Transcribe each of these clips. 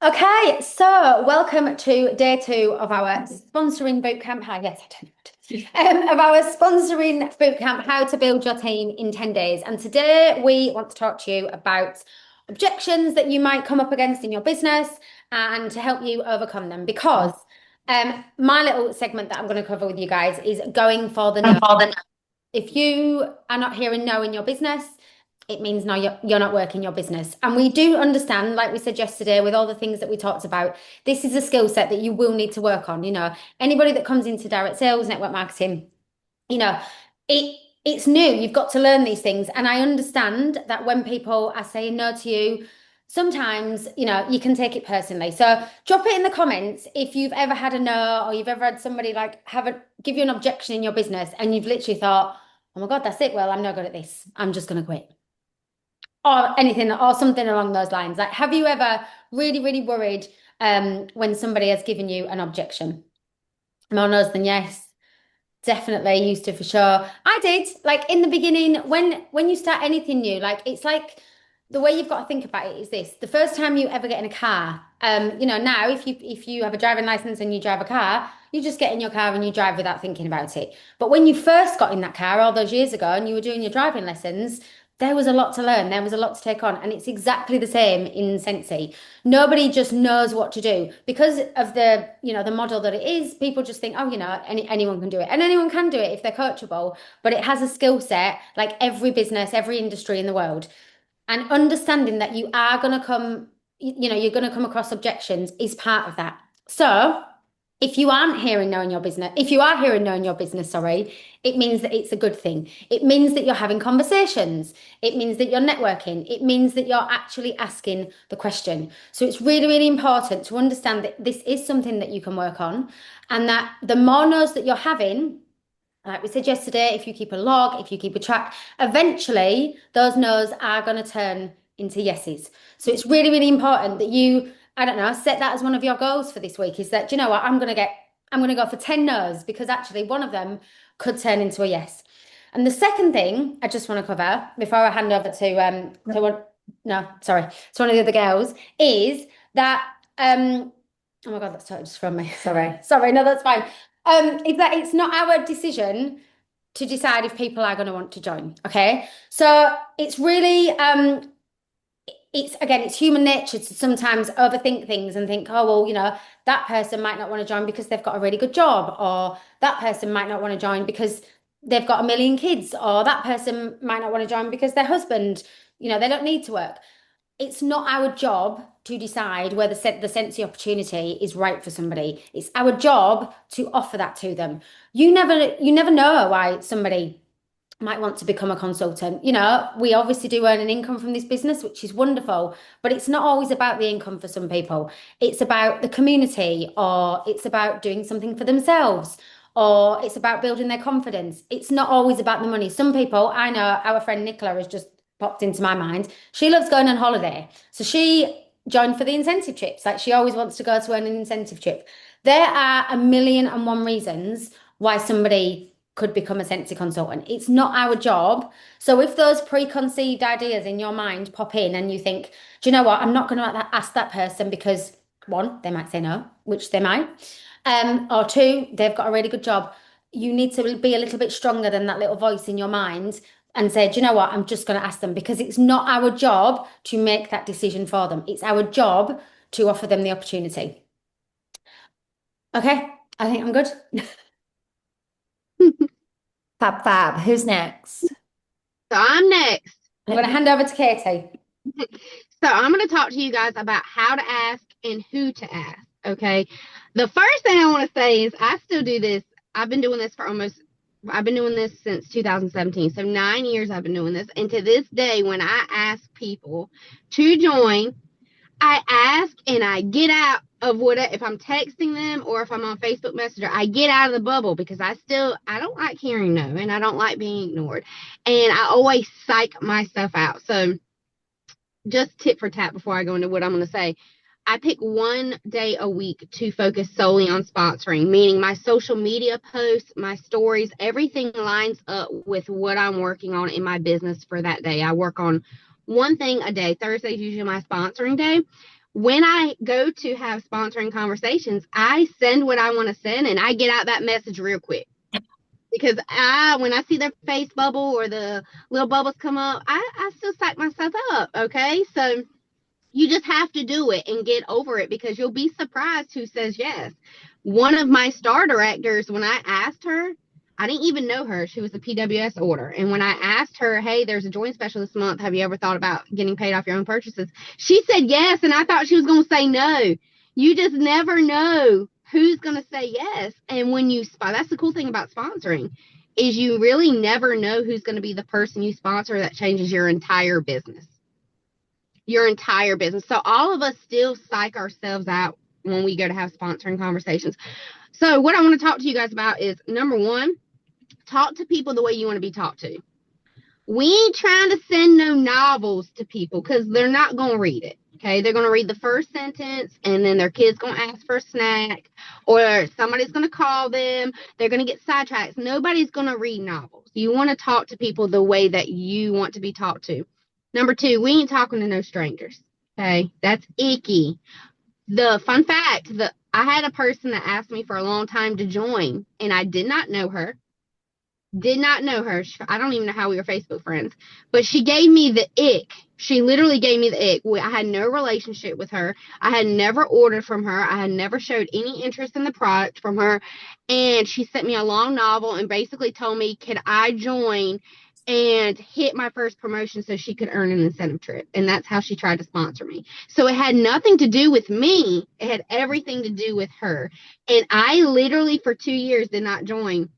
Okay, so welcome to day two of our sponsoring bootcamp. Hi, yes, I don't know. Of our sponsoring bootcamp, How to Build Your Team in 10 Days. And today we want to talk to you about objections that you might come up against in your business and to help you overcome them. Because my little segment that I'm going to cover with you guys is going for the no. If you are not hearing no in your business, it means no, you're not working your business. And we do understand, like we said yesterday, with all the things that we talked about, this is a skill set that you will need to work on. Anybody that comes into direct sales, network marketing, you know, it's new. You've got to learn these things. And I understand that when people are saying no to you, sometimes, you can take it personally. So drop it in the comments if you've ever had a no or you've ever had somebody like give you an objection in your business and you've literally thought, oh my God, that's it. Well, I'm not good at this. I'm just going to quit or anything or something along those lines. Like, have you ever really, really worried when somebody has given you an objection? More no's than yes. Definitely used to for sure. I did. Like in the beginning, when you start anything new, like it's like the way you've got to think about it is this. The first time you ever get in a car, now if you have a driving license and you drive a car, you just get in your car and you drive without thinking about it. But when you first got in that car all those years ago and you were doing your driving lessons, there was a lot to learn. There was a lot to take on. And it's exactly the same in Sensi. Nobody just knows what to do because of the model that it is. People just think, oh, anyone can do it, and anyone can do it if they're coachable. But it has a skill set like every business, every industry in the world, and understanding that you're going to come across objections is part of that. So if you aren't hearing no in your business, if you are hearing no in your business, sorry, it means that it's a good thing. It means that you're having conversations. It means that you're networking. It means that you're actually asking the question. So it's really, really important to understand that this is something that you can work on and that the more no's that you're having, like we said yesterday, if you keep a log, if you keep a track, eventually those no's are going to turn into yeses. So it's really, really important that you, I don't know, set that as one of your goals for this week is that, do you know what, I'm going to go for 10 no's because actually one of them could turn into a yes. And the second thing I just want to cover before I hand over to one, no, sorry, to one of the other girls is that, oh my God, that's totally just from me. Sorry, no, that's fine. Is that it's not our decision to decide if people are going to want to join. Okay. So it's really, it's human nature to sometimes overthink things and think, oh, well, that person might not want to join because they've got a really good job, or that person might not want to join because they've got a million kids, or that person might not want to join because their husband, they don't need to work. It's not our job to decide whether the sensory opportunity is right for somebody. It's our job to offer that to them. You never know why somebody might want to become a consultant. We obviously do earn an income from this business, which is wonderful, but it's not always about the income for some people. It's about the community, or it's about doing something for themselves, or it's about building their confidence. It's not always about the money. Some people, I know our friend Nicola has just popped into my mind. She loves going on holiday. So she joined for the incentive trips. Like she always wants to go to an incentive trip. There are a million and one reasons why somebody could become a sensory consultant. It's not our job. So if those preconceived ideas in your mind pop in and you think, do you know what? I'm not going to ask that person because one, they might say no, which they might. Or two, they've got a really good job. You need to be a little bit stronger than that little voice in your mind and say, do you know what? I'm just going to ask them because it's not our job to make that decision for them. It's our job to offer them the opportunity. Okay, I think I'm good. Fab Fab. Who's next? So I'm next. I'm going to hand over to Katie. So I'm going to talk to you guys about how to ask and who to ask. Okay. The first thing I want to say is I still do this. I've been doing this since 2017. So 9 years I've been doing this. And to this day, when I ask people to join, I ask and I get out of if I'm texting them or if I'm on Facebook Messenger, I get out of the bubble because I don't like hearing no and I don't like being ignored. And I always psych myself out. So just tit for tat before I go into what I'm going to say. I pick one day a week to focus solely on sponsoring, meaning my social media posts, my stories, everything lines up with what I'm working on in my business for that day. I work on one thing a day. Thursday is usually my sponsoring day. when I go to have sponsoring conversations, I send what I want to send and I get out that message real quick. Because when I see their face bubble or the little bubbles come up, I still psych myself up, okay? So you just have to do it and get over it because you'll be surprised who says yes. One of my star directors, when I asked her, I didn't even know her. She was a PWS order. And when I asked her, hey, there's a joint special this month. Have you ever thought about getting paid off your own purchases? She said yes, and I thought she was going to say no. You just never know who's going to say yes. And when you that's the cool thing about sponsoring is you really never know who's going to be the person you sponsor that changes your entire business. So all of us still psych ourselves out when we go to have sponsoring conversations. So what I want to talk to you guys about is, number one, talk to people the way you want to be talked to. We ain't trying to send no novels to people because they're not going to read it. Okay, they're going to read the first sentence and then their kid's going to ask for a snack or somebody's going to call them. They're going to get sidetracked. Nobody's going to read novels. You want to talk to people the way that you want to be talked to. Number two, we ain't talking to no strangers. Okay, that's icky. The fun fact that I had a person that asked me for a long time to join and I did not know her. I don't even know how we were Facebook friends, but she gave me the ick. She literally gave me the ick. I had no relationship with her. I had never ordered from her. I had never showed any interest in the product from her. And she sent me a long novel and basically told me, could I join and hit my first promotion so she could earn an incentive trip? And that's how she tried to sponsor me. So it had nothing to do with me. It had everything to do with her. And I literally for 2 years did not join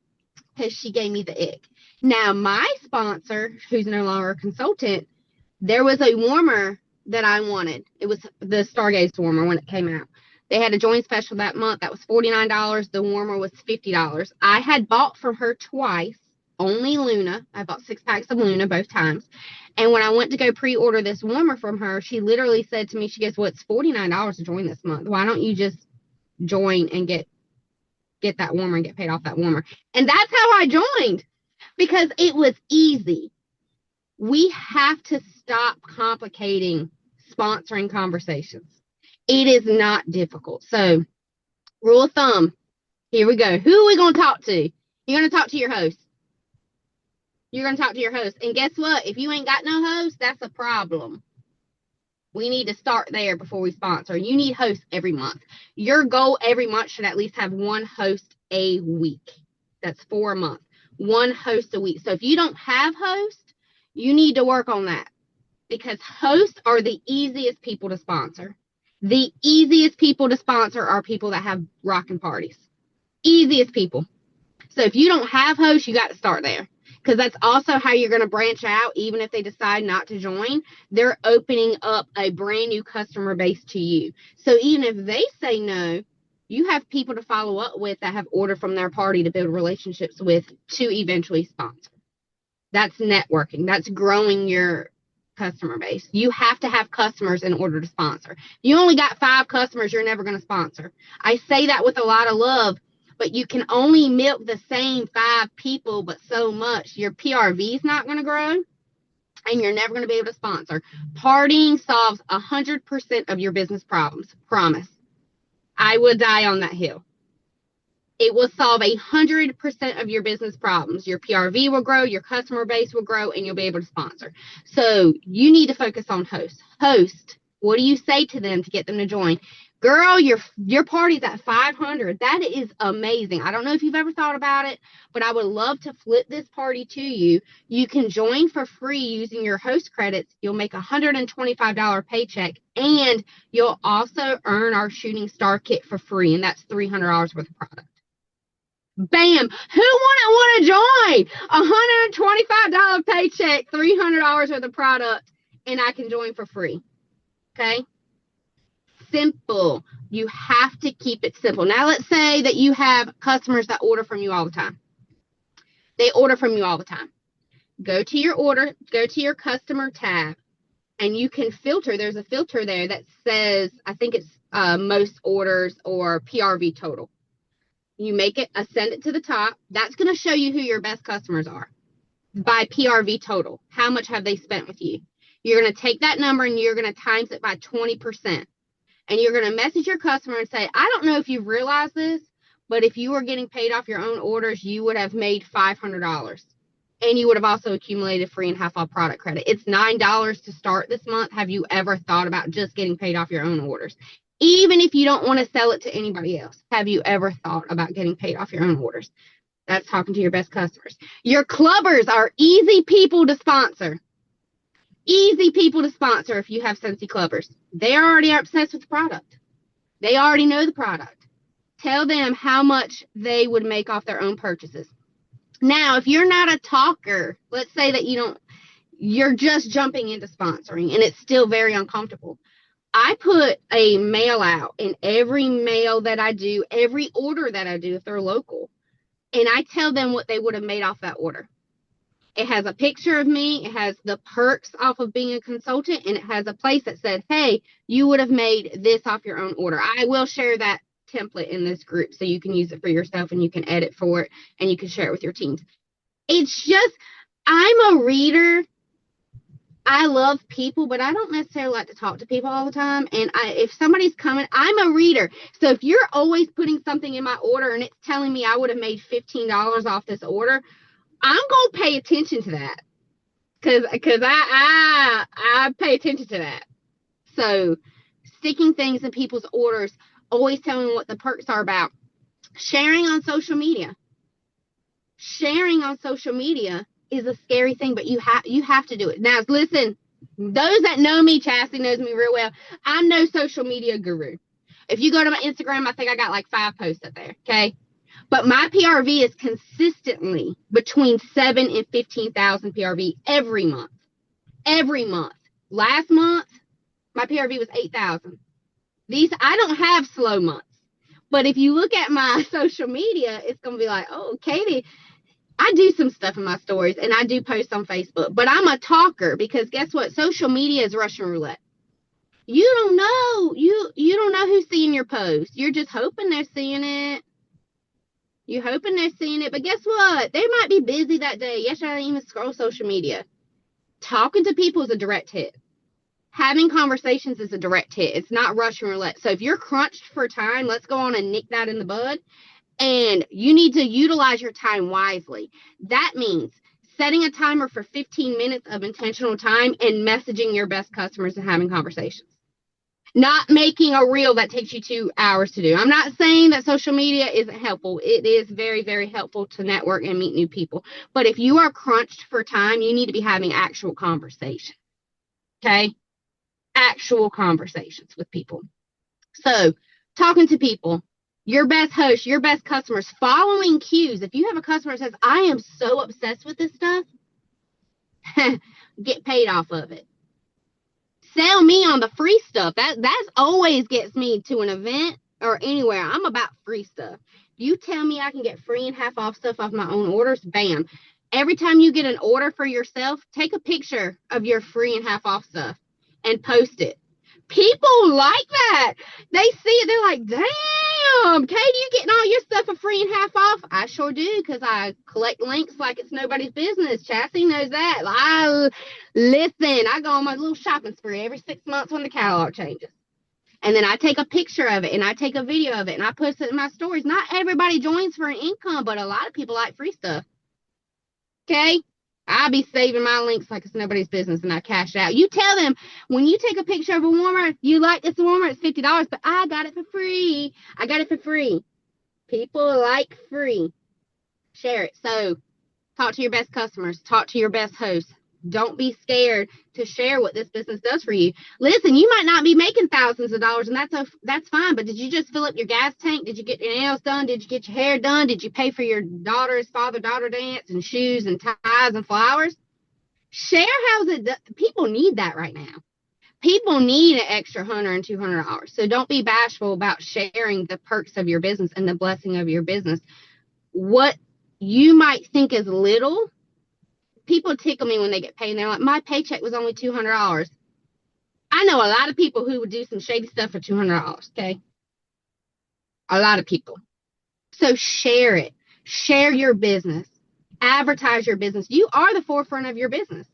because she gave me the ick. Now, my sponsor, who's no longer a consultant, there was a warmer that I wanted. It was the Stargaze warmer when it came out. They had a joint special that month. That was $49. The warmer was $50. I had bought from her twice, only Luna. I bought 6 packs of Luna both times. And when I went to go pre-order this warmer from her, she literally said to me, she goes, well, it's $49 to join this month. Why don't you just join and get that warmer and get paid off that warmer? And that's how I joined because it was easy. We have to stop complicating sponsoring conversations. It is not difficult. So, rule of thumb, here we go. Who are we going to talk to? You're going to talk to your host. And guess what? If you ain't got no host, that's a problem. We need to start there before we sponsor. You need hosts every month. Your goal every month should at least have one host a week. That's 4 a month. One host a week. So if you don't have hosts, you need to work on that because hosts are the easiest people to sponsor. The easiest people to sponsor are people that have rocking parties. Easiest people. So if you don't have hosts, you got to start there. Because that's also how you're going to branch out. Even if they decide not to join, they're opening up a brand new customer base to you. So even if they say no, you have people to follow up with that have ordered from their party to build relationships with to eventually sponsor. That's networking. That's growing your customer base. You have to have customers in order to sponsor. If you only got 5 customers, you're never going to sponsor. I say that with a lot of love. But you can only milk the same 5 people, but so much. Your PRV is not going to grow, and you're never going to be able to sponsor. Partying solves 100% of your business problems. Promise. I will die on that hill. It will solve 100% of your business problems. Your PRV will grow, your customer base will grow, and you'll be able to sponsor. So you need to focus on host. Host, what do you say to them to get them to join? Girl, your party's at 500. That is amazing. I don't know if you've ever thought about it, but I would love to flip this party to you. You can join for free using your host credits. You'll make a $125 paycheck, and you'll also earn our Shooting Star kit for free, and that's $300 worth of product. Bam! Who wouldn't want to join? $125 paycheck, $300 worth of product, and I can join for free. Okay? Simple. You have to keep it simple. Now, let's say that you have customers that order from you all the time. They order from you all the time. Go to your order, go to your customer tab, and you can filter. There's a filter there that says, I think it's most orders or PRV total. You make it, send it to the top. That's going to show you who your best customers are by PRV total. How much have they spent with you? You're going to take that number and you're going to times it by 20%. and you're going to message your customer and say, I don't know if you've realized this, but if you were getting paid off your own orders, you would have made $500. And you would have also accumulated free and half off product credit. It's $9 to start this month. Have you ever thought about just getting paid off your own orders? Even if you don't want to sell it to anybody else, have you ever thought about getting paid off your own orders? That's talking to your best customers. Your clubbers are easy people to sponsor. Easy people to sponsor if you have Scentsy clubbers. They are already obsessed with the product. They already know the product. Tell them how much they would make off their own purchases. Now, if you're not a talker, let's say that you're just jumping into sponsoring and it's still very uncomfortable. I put a mail out in every mail that I do, every order that I do if they're local, and I tell them what they would have made off that order. It has a picture of me, it has the perks off of being a consultant, and it has a place that says, hey, you would have made this off your own order. I will share that template in this group so you can use it for yourself and you can edit for it and you can share it with your teams. It's just, I'm a reader. I love people, but I don't necessarily like to talk to people all the time. And if somebody's coming, I'm a reader. So if you're always putting something in my order and it's telling me I would have made $15 off this order, I'm going to pay attention to that because I pay attention to that. So sticking things in people's orders, always telling them what the perks are about. Sharing on social media. Sharing on social media is a scary thing, but you have to do it. Now, listen, those that know me, Chastity knows me real well. I'm no social media guru. If you go to my Instagram, I think I got like 5 posts up there, okay? But my PRV is consistently between 7 and 15,000 PRV every month. Every month. Last month, my PRV was 8,000. I don't have slow months. But if you look at my social media, it's going to be like, oh, Katie, I do some stuff in my stories and I do post on Facebook. But I'm a talker because guess what? Social media is Russian roulette. You don't know. You don't know who's seeing your post. You're just hoping they're seeing it. You're hoping they're seeing it. But guess what? They might be busy that day. Yesterday, I didn't even scroll social media. Talking to people is a direct hit. Having conversations is a direct hit. It's not Russian roulette. So if you're crunched for time, let's go on and nick that in the bud. And you need to utilize your time wisely. That means setting a timer for 15 minutes of intentional time and messaging your best customers and having conversations. Not making a reel that takes you 2 hours to do. I'm not saying that social media isn't helpful. It is very, very helpful to network and meet new people. But if you are crunched for time, you need to be having actual conversations. Okay? Actual conversations with people. So, talking to people, your best host, your best customers, following cues. If you have a customer that says, I am so obsessed with this stuff, get paid off of it. Sell me on the free stuff. That's always gets me to an event or anywhere. I'm about free stuff. You tell me I can get free and half off stuff off my own orders, bam. Every time you get an order for yourself, take a picture of your free and half off stuff and post it. People like that. They see it. They're like, damn, Katie, you getting all your stuff for free and half off? I sure do, because I collect links like it's nobody's business. Chastity knows that. Listen, I go on my little shopping spree every 6 months when the catalog changes. And then I take a picture of it and I take a video of it and I post it in my stories. Not everybody joins for an income, but a lot of people like free stuff. Okay? I'll be saving my links like it's nobody's business and I cash out. You tell them when you take a picture of a warmer, you like this warmer, it's $50, but I got it for free. I got it for free. People like free. Share it. So talk to your best customers. Talk to your best hosts. Don't be scared to share what this business does for you. Listen, you might not be making thousands of dollars, and that's fine, but did you just fill up your gas tank? Did you get your nails done? Did you get your hair done? Did you pay for your daughter's father-daughter dance and shoes and ties and flowers? Share how's it done. People need that right now. People need an extra $100 and $200. So don't be bashful about sharing the perks of your business and the blessing of your business. What you might think is little, people tickle me when they get paid and they're like, my paycheck was only $200. I know a lot of people who would do some shady stuff for $200, okay? A lot of people. So share it. Share your business. Advertise your business. You are the forefront of your business.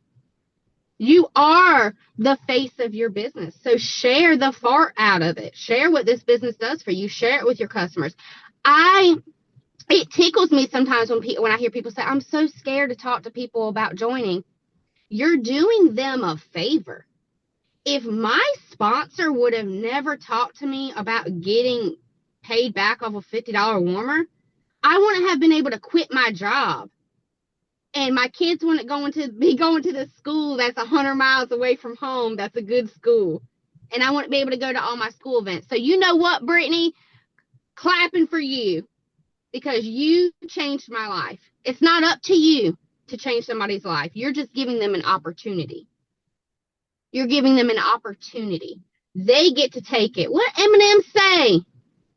You are the face of your business. So share the fart out of it. Share what this business does for you. Share it with your customers. I it tickles me sometimes when I hear people say, "I'm so scared to talk to people about joining." You're doing them a favor. If my sponsor would have never talked to me about getting paid back off a $50 warmer, I wouldn't have been able to quit my job. And my kids wouldn't be going to the school that's 100 miles away from home. That's a good school. And I wouldn't be able to go to all my school events. So you know what, Brittany? Clapping for you because you changed my life. It's not up to you to change somebody's life. You're just giving them an opportunity. You're giving them an opportunity. They get to take it. What Eminem say?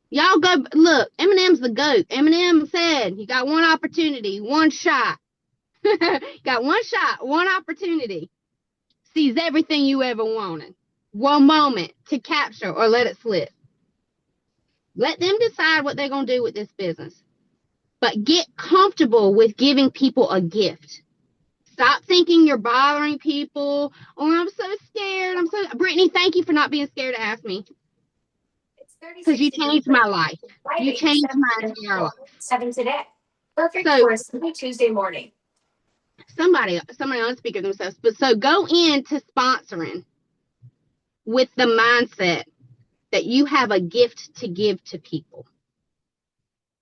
Y'all go look. Eminem's the GOAT. Eminem said, "You got one opportunity, one shot." Got one shot, one opportunity. Seize everything you ever wanted. One moment to capture or let it slip. Let them decide what they're going to do with this business. But get comfortable with giving people a gift. Stop thinking you're bothering people. Oh, I'm so scared. Brittany, thank you for not being scared to ask me. Because you changed my life. You changed my entire life. 7 today. Perfect So- for a sunny Tuesday morning. Somebody on speaker themselves. But so go into sponsoring with the mindset that you have a gift to give to people.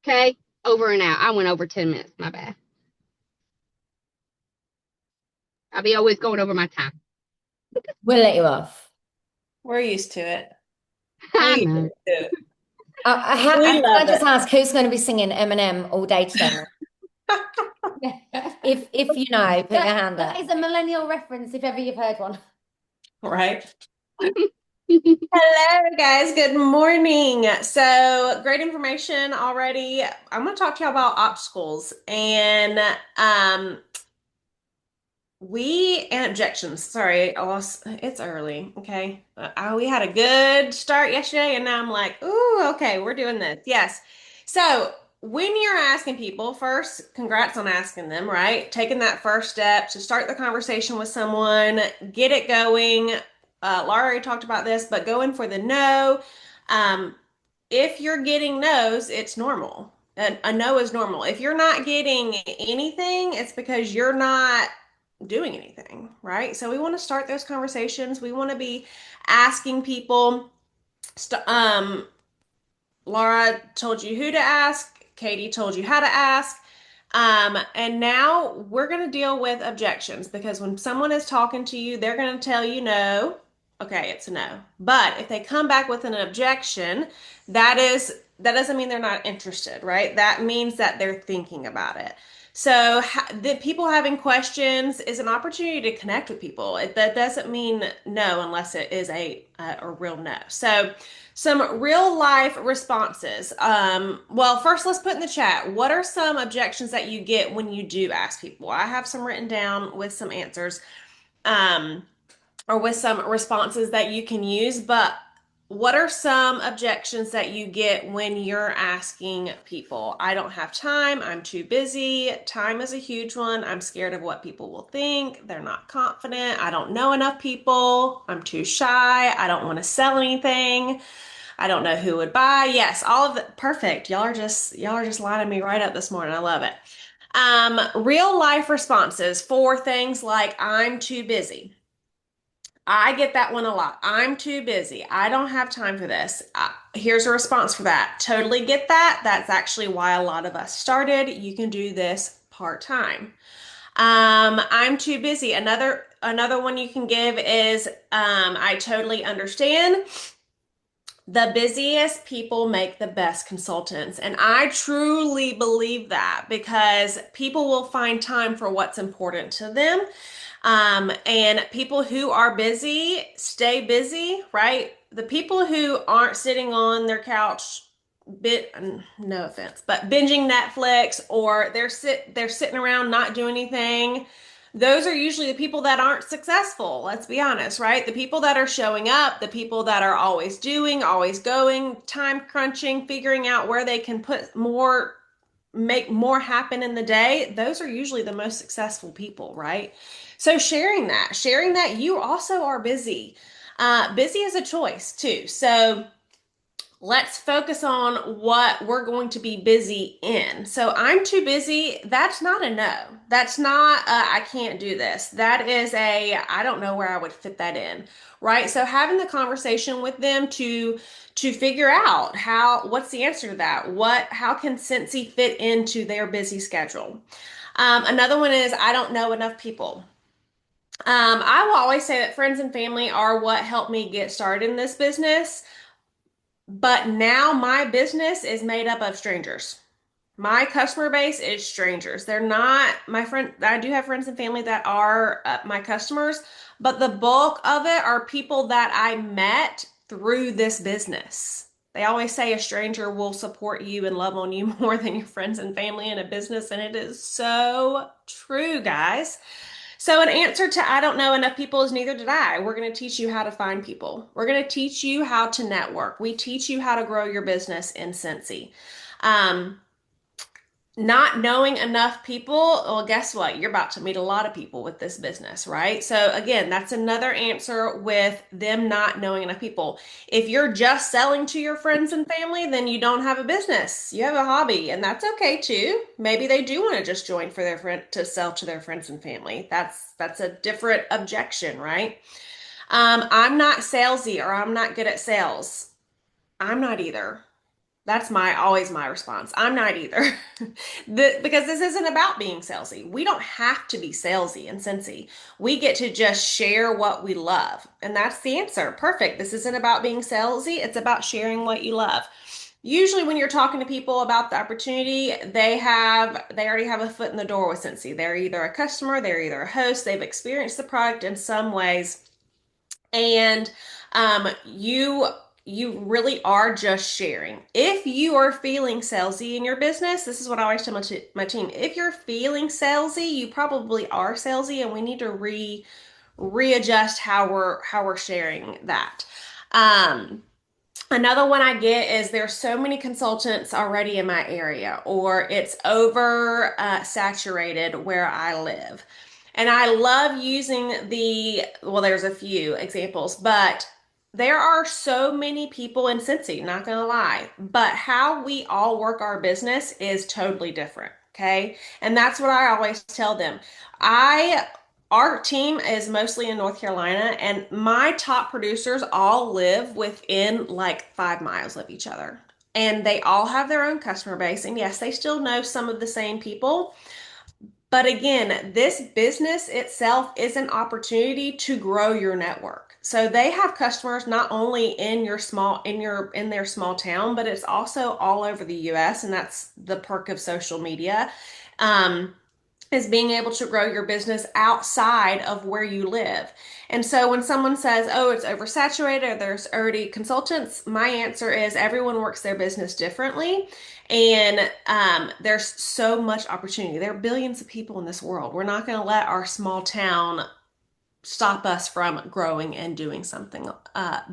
Okay? Over and out. I went over 10 minutes. My bad. I'll be always going over my time. We'll let you off. We're used to it. I We're know. used to it. Can I love just it. ask who's going to be singing Eminem all day today? If you know, put your hand That up. is a millennial reference if ever you've heard one. Right. Hello, guys. Good morning. So, great information already. I'm going to talk to you about obstacles and objections. Sorry, I lost. It's early. Okay. We had a good start yesterday, and now I'm like, ooh, okay, we're doing this. Yes. So, when you're asking people, first, congrats on asking them, right? Taking that first step to start the conversation with someone, get it going. Laura already talked about this, but going for the no. If you're getting no's, it's normal. A no is normal. If you're not getting anything, it's because you're not doing anything, right? So we want to start those conversations. We want to be asking people. Laura told you who to ask. Katie told you how to ask. And now we're going to deal with objections because when someone is talking to you, they're going to tell you no. Okay, it's a no. But if they come back with an objection, that doesn't mean they're not interested, right? That means that they're thinking about it. So the people having questions is an opportunity to connect with people. That doesn't mean no unless it is a real no. So some real life responses. Well, first let's put in the chat, what are some objections that you get when you do ask people? I have some written down with some answers, or with some responses that you can use, but what are some objections that you get when you're asking people? I don't have time. I'm too busy. Time is a huge one. I'm scared of what people will think. They're not confident. I don't know enough people. I'm too shy. I don't want to sell anything. I don't know who would buy. Yes, all of it. Perfect. Y'all are just lining me right up this morning. I love it. Real life responses for things like I'm too busy. I get that one a lot. I'm too busy. I don't have time for this. Here's a response for that. Totally get that. That's actually why a lot of us started. You can do this part-time. I'm too busy. Another one you can give is I totally understand. The busiest people make the best consultants. And I truly believe that because people will find time for what's important to them. And people who are busy stay busy, right? The people who aren't sitting on their couch, no offense, but binging Netflix, or they're sitting around not doing anything. Those are usually the people that aren't successful. Let's be honest, right? The people that are showing up, the people that are always doing, always going, time crunching, figuring out where they can put more make more happen in the day, those are usually the most successful people, right? So sharing that you also are busy. Busy is a choice too. So let's focus on what we're going to be busy in. So I'm too busy. That's not a no. That's not I can't do this. That is a I don't know where I would fit that in, right? So having the conversation with them to figure out what's the answer to that? How can Cincy fit into their busy schedule? Another one is I don't know enough people. I will always say that friends and family are what helped me get started in this business. But now my business is made up of strangers. My customer base is strangers. They're not my friend. I do have friends and family that are my customers, but the bulk of it are people that I met through this business. They always say a stranger will support you and love on you more than your friends and family in a business, and it is so true, guys. So, an answer to I don't know enough people is neither did I. We're going to teach you how to find people. We're going to teach you how to network. We teach you how to grow your business in Cincy. Um, Not knowing enough people, well, guess what? You're about to meet a lot of people with this business, right? So, again, that's another answer with them not knowing enough people. If you're just selling to your friends and family, then you don't have a business. You have a hobby, and that's okay too. Maybe they do want to just join for their friend to sell to their friends and family. That's a different objection, right? I'm not salesy or I'm not good at sales. I'm not either. That's always my response. I'm not either. Because this isn't about being salesy. We don't have to be salesy in Cincy. We get to just share what we love. And that's the answer. Perfect. This isn't about being salesy. It's about sharing what you love. Usually when you're talking to people about the opportunity, they already have a foot in the door with Cincy. They're either a customer, they're either a host, they've experienced the product in some ways, and you really are just sharing. If you are feeling salesy in your business, this is what I always tell my team. If you're feeling salesy, you probably are salesy, and we need to readjust how we're sharing that. Another one I get is there's so many consultants already in my area, or it's over saturated where I live. And I love using well, there's a few examples, but there are so many people in Cincy, not gonna lie. But how we all work our business is totally different, okay? And that's what I always tell them. Our team is mostly in North Carolina, and my top producers all live within like 5 miles of each other. And they all have their own customer base. And yes, they still know some of the same people. But again, this business itself is an opportunity to grow your network. So they have customers not only in in their small town, but it's also all over the US, and that's the perk of social media. Is being able to grow your business outside of where you live. And so when someone says, oh, it's oversaturated, or there's already consultants, my answer is everyone works their business differently. And there's so much opportunity. There are billions of people in this world. We're not going to let our small town stop us from growing and doing something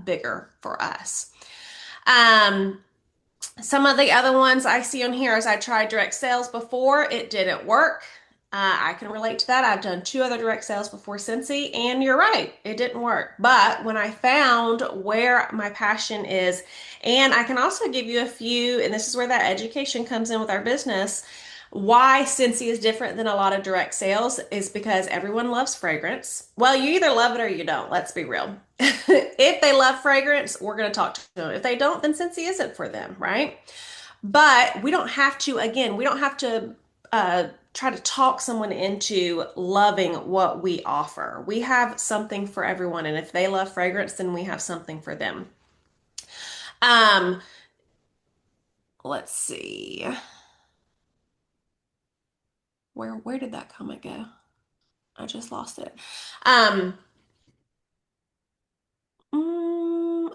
bigger for us. Some of the other ones I see on here is I tried direct sales before. It didn't work. I can relate to that. I've done 2 other direct sales before Cincy, and you're right, it didn't work. But when I found where my passion is, and I can also give you a few, and this is where that education comes in with our business, why Cincy is different than a lot of direct sales is because everyone loves fragrance. Well, you either love it or you don't, let's be real. If they love fragrance, we're going to talk to them. If they don't, then Cincy isn't for them, right? But we don't have to, again, we don't have to try to talk someone into loving what we offer. We have something for everyone, and if they love fragrance, then we have something for them. Let's see. Where did that comment go? I just lost it.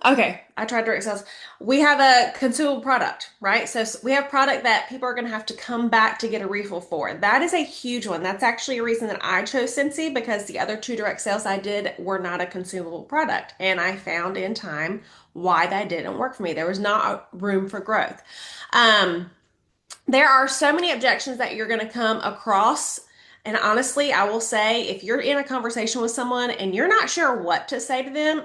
Okay, I tried direct sales. We have a consumable product, right? So we have product that people are going to have to come back to get a refill for. That is a huge one. That's actually a reason that I chose Cincy, because the other 2 direct sales I did were not a consumable product. And I found in time why that didn't work for me. There was not room for growth. there are so many objections that you're going to come across. And honestly, I will say if you're in a conversation with someone and you're not sure what to say to them,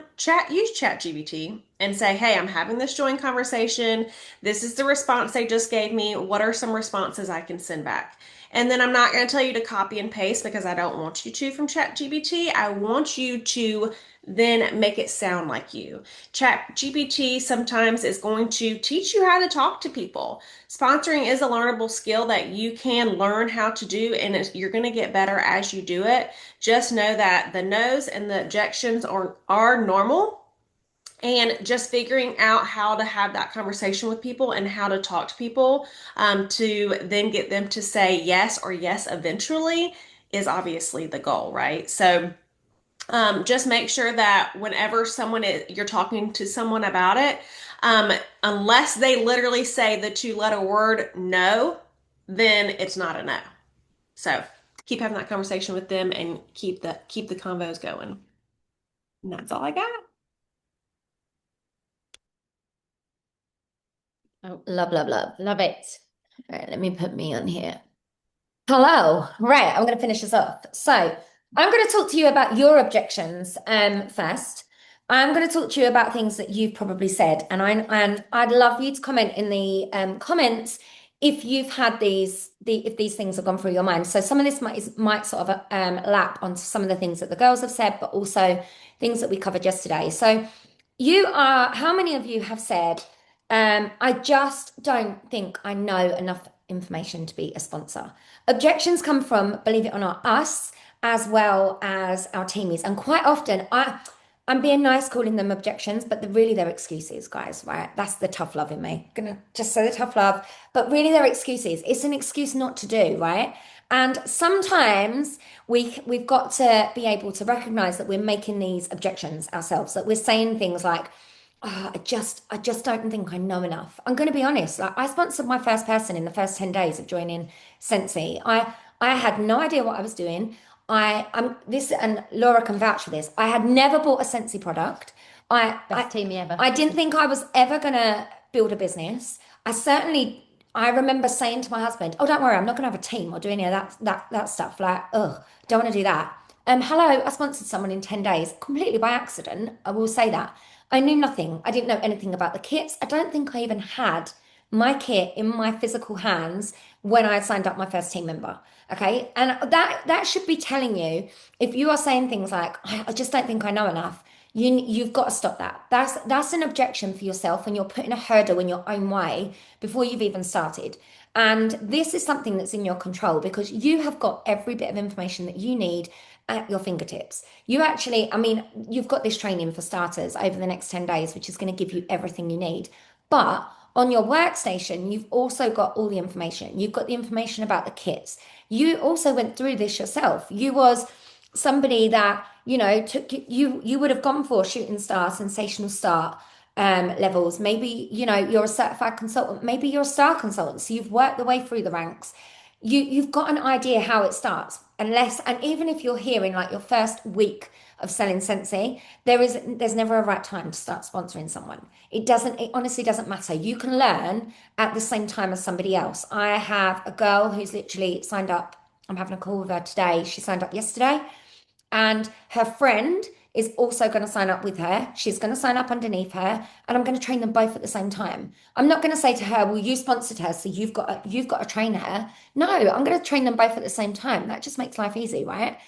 use ChatGPT and say, "Hey, I'm having this joint conversation. This is the response they just gave me. What are some responses I can send back?" And then I'm not going to tell you to copy and paste because I don't want you to from ChatGPT. I want you to then make it sound like you. ChatGPT sometimes is going to teach you how to talk to people. Sponsoring is a learnable skill that you can learn how to do, and you're going to get better as you do it. Just know that the no's and the objections are normal, and just figuring out how to have that conversation with people and how to talk to people to then get them to say yes or yes eventually is obviously the goal, right? So just make sure that whenever you're talking to someone about it, unless they literally say the two-letter word no, then it's not a no. So keep having that conversation with them and keep the convos going. And that's all I got. Oh, love, love, love. Love it. All right, let me put me on here. Hello. Right, I'm going to finish this off. So I'm going to talk to you about your objections first. I'm going to talk to you about things that you've probably said, and I'd love you to comment in the comments if you've had if these things have gone through your mind. So some of this might sort of lap onto some of the things that the girls have said, but also things that we covered yesterday. So how many of you have said, I just don't think I know enough information to be a sponsor? Objections come from, believe it or not, us as well as our teamies. And quite often, I'm being nice calling them objections, but really they're excuses, guys, right? That's the tough love in me. I'm gonna just say the tough love, but really they're excuses. It's an excuse not to do, right? And sometimes we've got to be able to recognize that we're making these objections ourselves, that we're saying things like, "Oh, I just don't think I know enough." I'm going to be honest. Like, I sponsored my first person in the first 10 days of joining Sensi. I had no idea what I was doing. I'm this, and Laura can vouch for this. I had never bought a Sensi product. Best teamie ever. I didn't think I was ever going to build a business. I remember saying to my husband, "Oh, don't worry, I'm not going to have a team or do any of that stuff. Like, ugh, don't want to do that." Hello, I sponsored someone in 10 days, completely by accident. I will say that. I knew nothing. I didn't know anything about the kits. I don't think I even had my kit in my physical hands when I signed up my first team member. Okay. And that should be telling you, if you are saying things like, "I just don't think I know enough," you've got to stop that. That's an objection for yourself, and you're putting a hurdle in your own way before you've even started. And this is something that's in your control because you have got every bit of information that you need at your fingertips. You've got this training for starters over the next 10 days, which is going to give you everything you need. But on your workstation, you've also got all the information. You've got the information about the kits. You also went through this yourself. You was somebody that, you would have gone for shooting star, sensational start levels. Maybe, you're a certified consultant. Maybe you're a star consultant. So you've worked the way through the ranks. You've got an idea how it starts. And even if you're here in like your first week of selling Sensi, there's never a right time to start sponsoring someone. It honestly doesn't matter. You can learn at the same time as somebody else. I have a girl who's literally signed up. I'm having a call with her today. She signed up yesterday, and her friend is also going to sign up with her. She's going to sign up underneath her, and I'm going to train them both at the same time. I'm not going to say to her, "Well, you sponsored her, so you've got to train her." No, I'm going to train them both at the same time. That just makes life easy, right?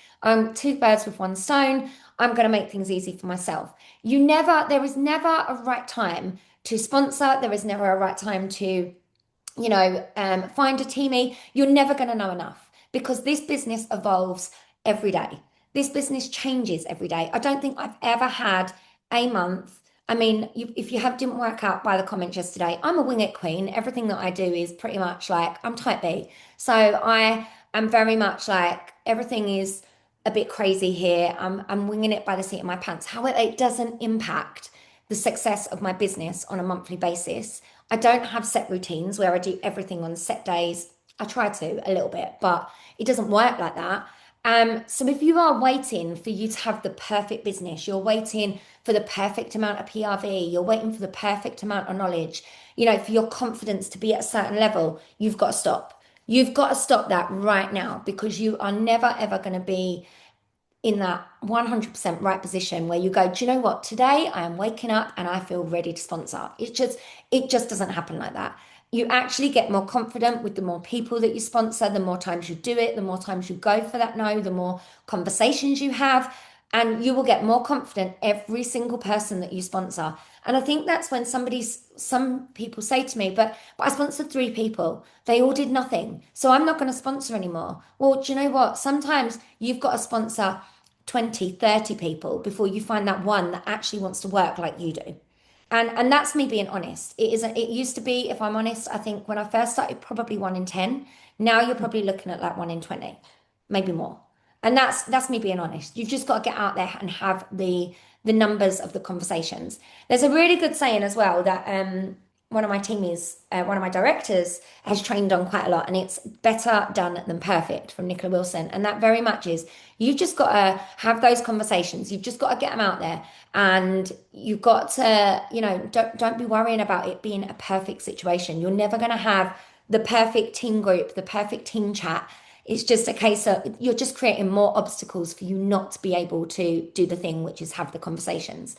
Two birds with one stone. I'm going to make things easy for myself. There is never a right time to sponsor. There is never a right time to, find a teamie. You're never going to know enough because this business evolves every day. This business changes every day. I don't think I've ever had a month. If you didn't work out by the comments yesterday, I'm a wing it queen. Everything that I do is pretty much like, I'm type B. So I am very much like, everything is a bit crazy here. I'm winging it by the seat of my pants. However, it doesn't impact the success of my business on a monthly basis. I don't have set routines where I do everything on set days. I try to a little bit, but it doesn't work like that. So if you are waiting for you to have the perfect business, you're waiting for the perfect amount of PRV, you're waiting for the perfect amount of knowledge, for your confidence to be at a certain level, you've got to stop. You've got to stop that right now because you are never ever going to be in that 100% right position where you go, do you know what? Today I am waking up and I feel ready to sponsor. It just doesn't happen like that. You actually get more confident with the more people that you sponsor, the more times you do it, the more times you go for that no, the more conversations you have, and you will get more confident every single person that you sponsor. And I think that's when some people say to me, but I sponsored 3 people. They all did nothing. So I'm not going to sponsor anymore. Well, do you know what? Sometimes you've got to sponsor 20, 30 people before you find that one that actually wants to work like you do. And that's me being honest. It used to be, if I'm honest, I think when I first started, probably 1 in 10. Now you're probably looking at like 1 in 20, maybe more. And that's me being honest. You've just got to get out there and have the numbers of the conversations. There's a really good saying as well that one of my directors has trained on quite a lot, and it's better done than perfect from Nicola Wilson. And that very much is you've just got to have those conversations. You've just got to get them out there, and you've got to, don't be worrying about it being a perfect situation. You're never going to have the perfect team group, the perfect team chat. It's just a case of you're just creating more obstacles for you not to be able to do the thing, which is have the conversations.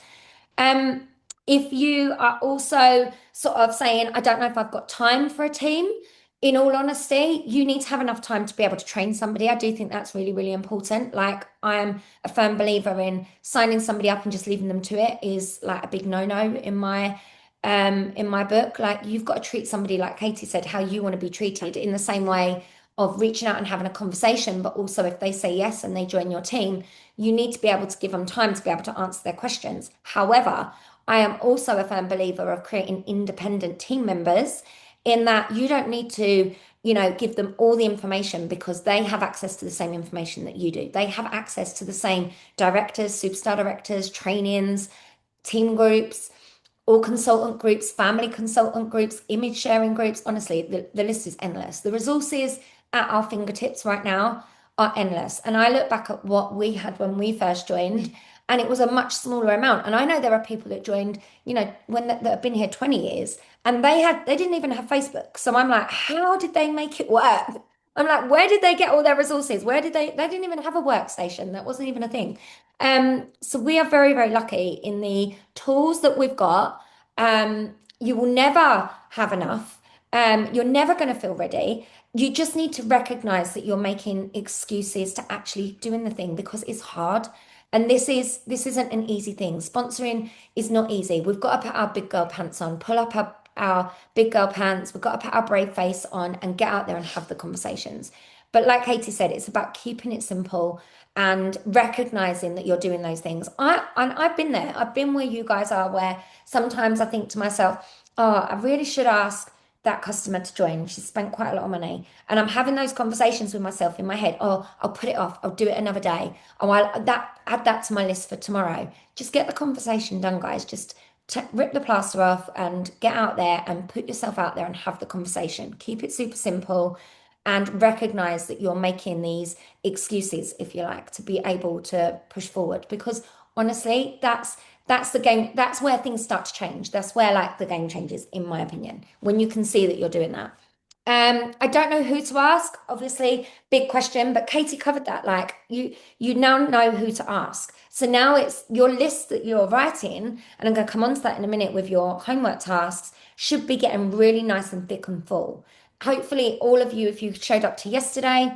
Um, if you are also sort of saying, I don't know if I've got time for a team, in all honesty, you need to have enough time to be able to train somebody. I do think that's really, really important. Like, I am a firm believer in signing somebody up and just leaving them to it is like a big no-no in my book. Like, you've got to treat somebody, like Katie said, how you want to be treated, in the same way of reaching out and having a conversation, but also if they say yes and they join your team, you need to be able to give them time to be able to answer their questions. However, I am also a firm believer of creating independent team members, in that you don't need to, give them all the information, because they have access to the same information that you do. They have access to the same directors, superstar directors, trainings, team groups, all consultant groups, family consultant groups, image sharing groups. Honestly, the list is endless. The resources at our fingertips right now are endless. And I look back at what we had when we first joined, and it was a much smaller amount. And I know there are people that joined, when that have been here 20 years, and they didn't even have Facebook. So I'm like, how did they make it work? I'm like, where did they get all their resources? Where did they didn't even have a workstation. That wasn't even a thing. So we are very, very lucky in the tools that we've got. You will never have enough. You're never going to feel ready. You just need to recognize that you're making excuses to actually doing the thing, because it's hard. And this isn't an easy thing. Sponsoring is not easy. We've got to put our big girl pants on, pull up our big girl pants. We've got to put our brave face on and get out there and have the conversations. But like Katie said, it's about keeping it simple and recognizing that you're doing those things. I've been there. I've been where you guys are, where sometimes I think to myself, oh, I really should ask that customer to join. She's spent quite a lot of money. And I'm having those conversations with myself in my head. Oh, I'll put it off. I'll do it another day. Oh, add that to my list for tomorrow. Just get the conversation done, guys. Just rip the plaster off and get out there and put yourself out there and have the conversation. Keep it super simple, and recognize that you're making these excuses, if you like, to be able to push forward. Because honestly, that's the game. That's where things start to change. That's where, like, the game changes, in my opinion, when you can see that you're doing that. I don't know who to ask, obviously, big question, but Katie covered that. Like, you now know who to ask. So now it's your list that you're writing, and I'm going to come on to that in a minute, with your homework tasks, should be getting really nice and thick and full. Hopefully, all of you, if you showed up to yesterday,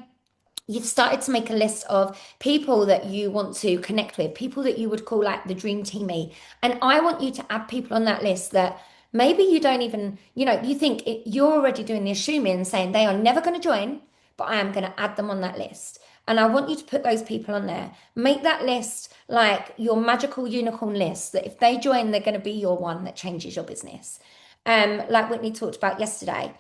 you've started to make a list of people that you want to connect with, people that you would call like the dream teammate. And I want you to add people on that list that maybe you don't even, you think you're already doing the assuming, saying they are never going to join, but I am going to add them on that list. And I want you to put those people on there. Make that list like your magical unicorn list, that if they join, they're going to be your one that changes your business. Like Whitney talked about yesterday.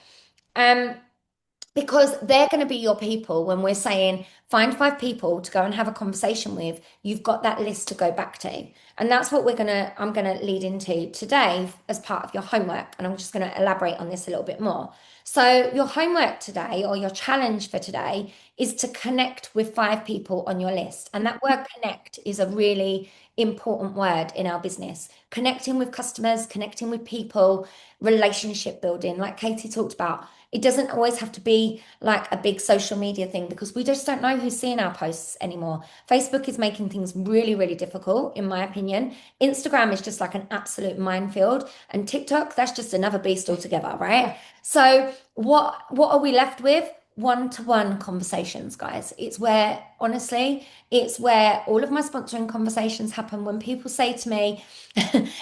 Because they're going to be your people when we're saying find 5 people to go and have a conversation with. You've got that list to go back to. And that's what I'm gonna lead into today as part of your homework. And I'm just gonna elaborate on this a little bit more. So your homework today, or your challenge for today, is to connect with 5 people on your list. And that word connect is a really important word in our business. Connecting with customers, connecting with people, relationship building, like Katie talked about. It doesn't always have to be like a big social media thing, because we just don't know who's seeing our posts anymore. Facebook is making things really, really difficult, in my opinion. Instagram is just like an absolute minefield, and TikTok, that's just another beast altogether, right? So what are we left with? One-to-one conversations, guys. It's where, honestly, it's where all of my sponsoring conversations happen. When people say to me,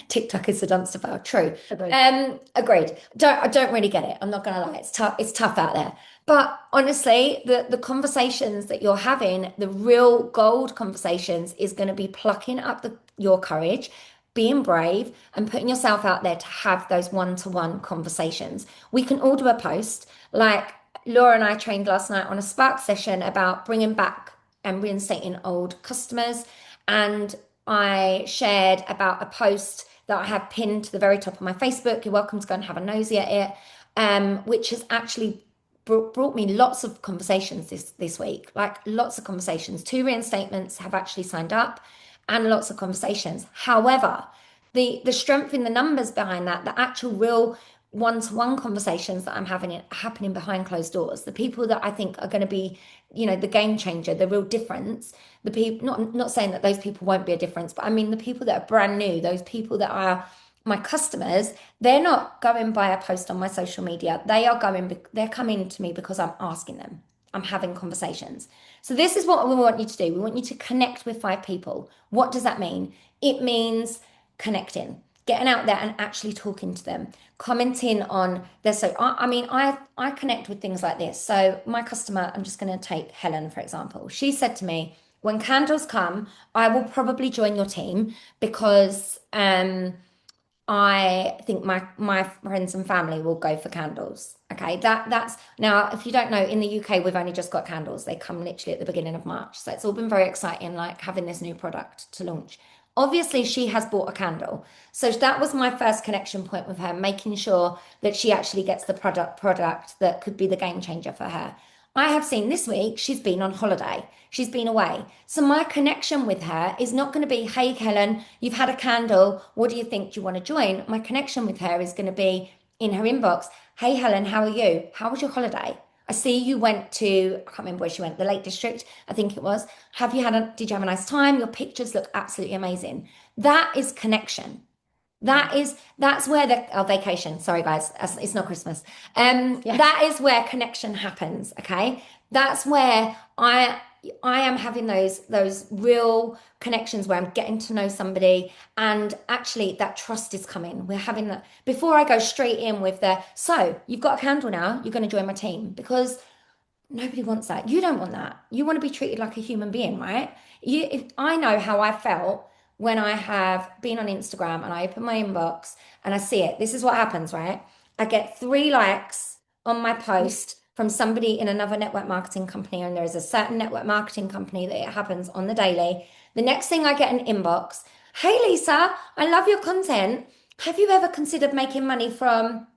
TikTok is the dumpster fire. True. Agreed. I don't really get it. I'm not gonna lie. It's tough out there. But honestly, the conversations that you're having, the real gold conversations, is going to be plucking up your courage, being brave, and putting yourself out there to have those one-to-one conversations. We can all do a post. Like Laura and I trained last night on a Spark session about bringing back and reinstating old customers. And I shared about a post that I have pinned to the very top of my Facebook. You're welcome to go and have a nosy at it, which has actually brought me lots of conversations this week, like lots of conversations. 2 reinstatements have actually signed up, and lots of conversations. However, the strength in the numbers behind that, the actual real one-to-one conversations that I'm having happening behind closed doors, the people that I think are going to be, the game changer, the real difference, the people, not saying that those people won't be a difference, but I mean the people that are brand new, those people that are my customers, they're not going by a post on my social media. They're coming to me because I'm asking them. I'm having conversations. So this is what we want you to do. We want you to connect with 5 people. What does that mean? It means connecting, getting out there and actually talking to them, commenting on their. So I connect with things like this. So my customer, I'm just going to take Helen, for example. She said to me, when candles come, I will probably join your team because I think my friends and family will go for candles. Okay, that's now, if you don't know, in the UK we've only just got candles. They come literally at the beginning of March. So it's all been very exciting, like having this new product to launch. Obviously, she has bought a candle. So that was my first connection point with her, making sure that she actually gets the product that could be the game changer for her. I have seen this week she's been on holiday. She's been away. So my connection with her is not going to be, hey, Helen, you've had a candle. What do you think? Do you want to join? My connection with her is going to be in her inbox. Hey, Helen, how are you? How was your holiday? I see you went to, I can't remember where she went, the Lake District, I think it was. Did you have a nice time? Your pictures look absolutely amazing. That is connection. That's where vacation. Sorry, guys, it's not Christmas. That is where connection happens. Okay, that's where I am having those real connections where I'm getting to know somebody, and actually that trust is coming. We're having that before I go straight in with so you've got a candle now, you're going to join my team, because nobody wants that. You don't want that. You want to be treated like a human being, right? I know how I felt when I have been on Instagram and I open my inbox and I see it. This is what happens, right? I get 3 likes on my post from somebody in another network marketing company, and there is a certain network marketing company that it happens on the daily. The next thing I get an inbox, hey Lisa, I love your content. Have you ever considered making money from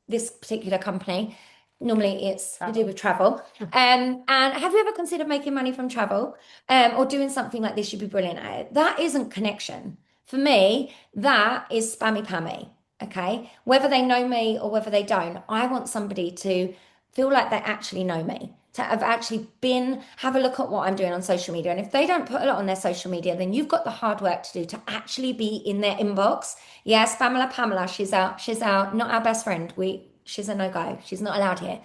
this particular company? Normally it's to do with travel. And have you ever considered making money from travel, or doing something like this? You'd be brilliant at it. That isn't connection. For me, that is spammy pammy. Okay. Whether they know me or whether they don't, I want somebody to feel like they actually know me, to have actually have a look at what I'm doing on social media. And if they don't put a lot on their social media, then you've got the hard work to do to actually be in their inbox. Yes, Pamela, she's out, not our best friend. She's a no-go. She's not allowed here.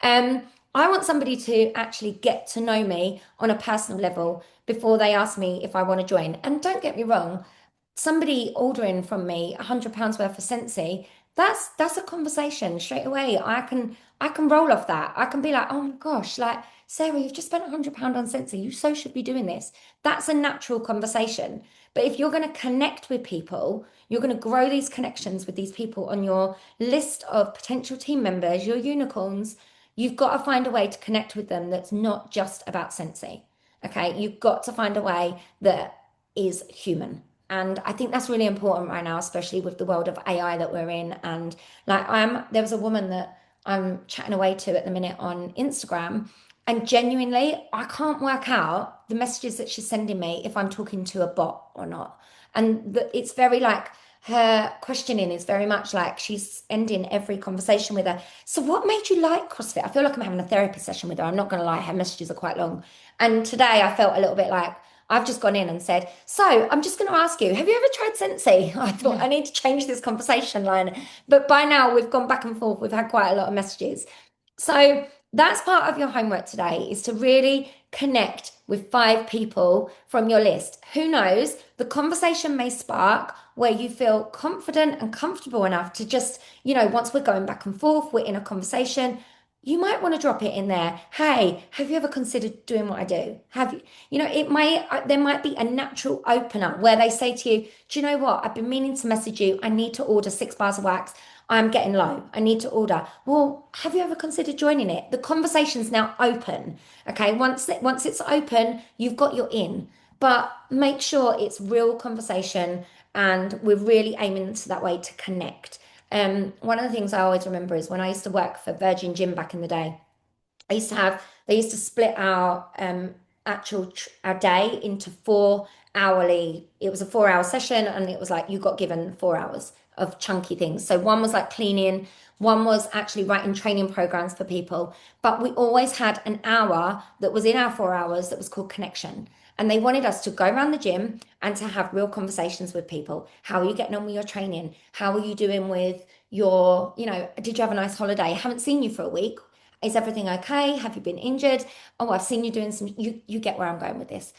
I want somebody to actually get to know me on a personal level before they ask me if I want to join. And don't get me wrong, somebody ordering from me £100 worth of Scentsy, that's a conversation straight away. I can roll off that. I can be like, oh my gosh, like, Sarah, you've just spent £100 on Scentsy. You so should be doing this. That's a natural conversation. But if you're going to connect with people, you're going to grow these connections with these people on your list of potential team members, your unicorns, you've got to find a way to connect with them that's not just about Scentsy. Okay, you've got to find a way that is human. And I think that's really important right now, especially with the world of AI that we're in. And like there was a woman that I'm chatting away to at the minute on Instagram, and genuinely, I can't work out the messages that she's sending me if I'm talking to a bot or not. And it's very like her questioning is very much like she's ending every conversation with her. So what made you like CrossFit? I feel like I'm having a therapy session with her. I'm not going to lie, her messages are quite long. And today I felt a little bit like I've just gone in and said, so I'm just going to ask you, have you ever tried Scentsy? I thought I need to change this conversation line. But by now we've gone back and forth. We've had quite a lot of messages. So that's part of your homework today, is to really connect with 5 people from your list. Who knows, the conversation may spark where you feel confident and comfortable enough to just, once we're going back and forth, we're in a conversation, you might want to drop it in there. Hey, have you ever considered doing what I do? Have you, there might be a natural opener where they say to you, do you know what? I've been meaning to message you. I need to order 6 bars of wax. I'm getting low. I need to order. Well, have you ever considered joining it? The conversation's now open. Okay. Once it's open, you've got your in, but make sure it's real conversation, and we're really aiming to that way to connect. One of the things I always remember is when I used to work for Virgin Gym back in the day, they used to split our our day into 4 hourly. It was a 4-hour session, and it was like you got given 4 hours of chunky things. So one was like cleaning, one was actually writing training programs for people, but we always had an hour that was in our 4 hours that was called connection. And they wanted us to go around the gym and to have real conversations with people. How are you getting on with your training? How are you doing with your, did you have a nice holiday? I haven't seen you for a week. Is everything okay? Have you been injured? Oh, I've seen you doing you get where I'm going with this.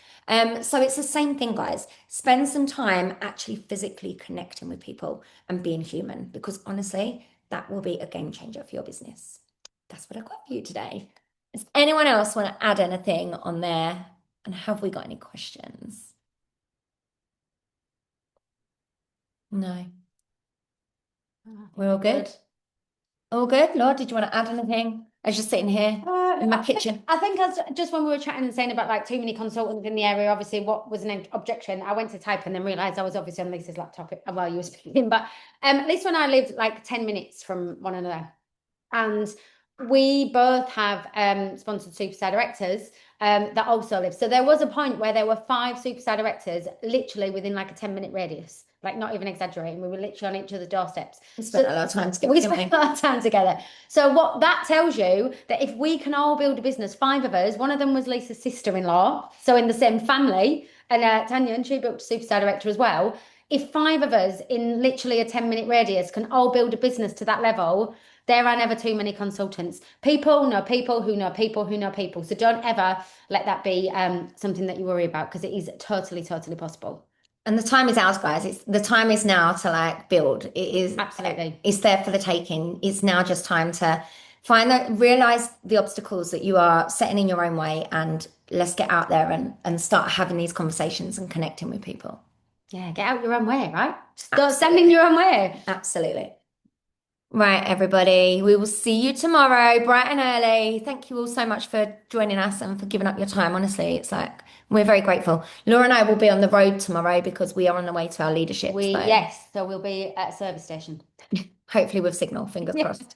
So it's the same thing, guys. Spend some time actually physically connecting with people and being human, because honestly, that will be a game changer for your business. That's what I've got for you today. Does anyone else want to add anything on there? And have we got any questions? No. We're all good? All good? Laura, did you want to add anything? I was just sitting here in my kitchen. I think just when we were chatting and saying about like too many consultants in the area, obviously what was an objection, I went to type and then realised I was obviously on Lisa's laptop while you were speaking. But Lisa and I lived like 10 minutes from one another. And we both have sponsored Superstar Directors that also live. So there was a point where there were 5 Superstar Directors literally within like a 10-minute radius. Like, not even exaggerating, we were literally on each other's doorsteps. We spent a lot of time together. We spent a lot of time together. So what that tells you, that if we can all build a business, 5 of us, one of them was Lisa's sister-in-law, so in the same family, and Tanya, and she built a Superstar Director as well. If 5 of us in literally a 10-minute radius can all build a business to that level, there are never too many consultants. People know people who know people who know people. So don't ever let that be something that you worry about, because it is totally, totally possible. And the time is ours, guys. The time is now to like build. It is absolutely. It's there for the taking. It's now just time to realize the obstacles that you are setting in your own way, and let's get out there and start having these conversations and connecting with people. Yeah, get out your own way, right? Start standing your own way. Absolutely. Right, everybody. We will see you tomorrow, bright and early. Thank you all so much for joining us and for giving up your time. Honestly, it's like we're very grateful. Laura and I will be on the road tomorrow because we are on the way to our leadership. So we'll be at a service station. Hopefully with signal, fingers crossed.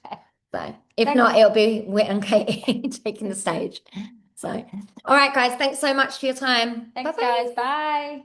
So if not, it'll be Whit and Katie taking the stage. So, all right, guys. Thanks so much for your time. Thanks, guys. Bye.